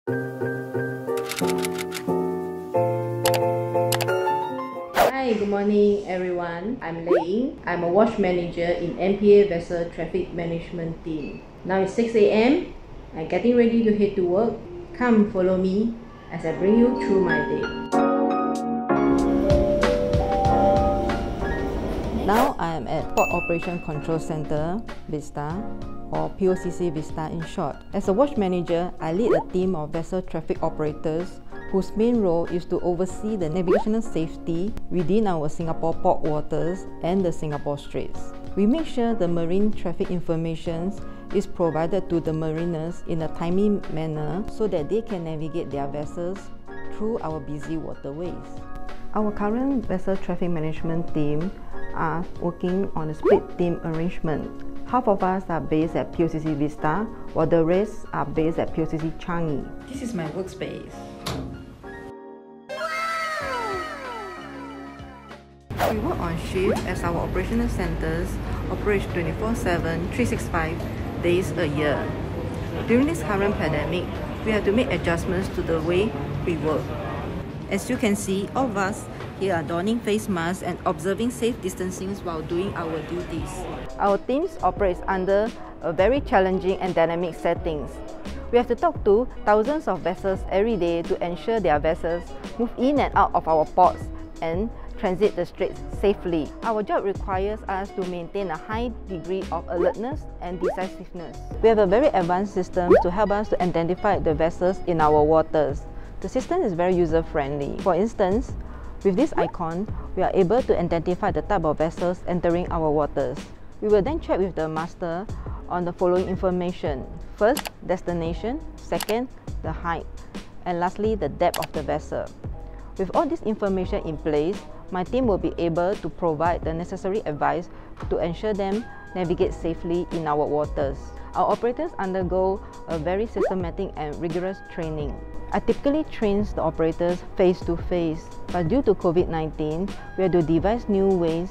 Hi, good morning everyone. I'm Lay Ying. I'm a watch manager in MPA Vessel Traffic Management team. Now it's 6 a.m. I'm getting ready to head to work. Come follow me as I bring you through my day. Now I am at Port Operation Control Center, VISTA, or POCC VISTA in short. As a watch manager, I lead a team of vessel traffic operators whose main role is to oversee the navigational safety within our Singapore port waters and the Singapore Straits. We make sure the marine traffic information is provided to the mariners in a timely manner so that they can navigate their vessels through our busy waterways. Our current vessel traffic management team are working on a split team arrangement. Half of us are based at POCC VISTA, while the rest are based at POCC Changi. This is my workspace. We work on shift as our operational centers operate 24/7, 365 days a year. During this current pandemic, we have to make adjustments to the way we work. As you can see, all of us here are donning face masks and observing safe distancing while doing our duties. Our teams operate under a very challenging and dynamic settings. We have to talk to thousands of vessels every day to ensure their vessels move in and out of our ports and transit the straits safely. Our job requires us to maintain a high degree of alertness and decisiveness. We have a very advanced system to help us to identify the vessels in our waters. The system is very user-friendly. For instance, with this icon, we are able to identify the type of vessels entering our waters. We will then check with the master on the following information. First, destination. Second, the height. And lastly, the depth of the vessel. With all this information in place, my team will be able to provide the necessary advice to ensure them navigate safely in our waters. Our operators undergo a very systematic and rigorous training. I typically train the operators face-to-face, but due to COVID-19, we have to devise new ways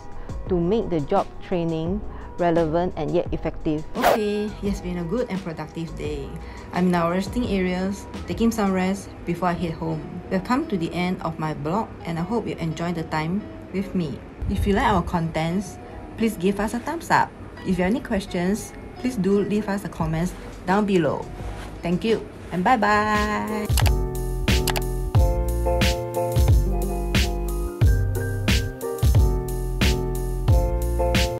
to make the job training relevant and yet effective. Okay, it's been a good and productive day. I'm in our resting areas, taking some rest before I head home. We have come to the end of my blog and I hope you enjoy the time with me. If you like our contents, please give us a thumbs up. If you have any questions, please do leave us a comment down below. Thank you and bye-bye.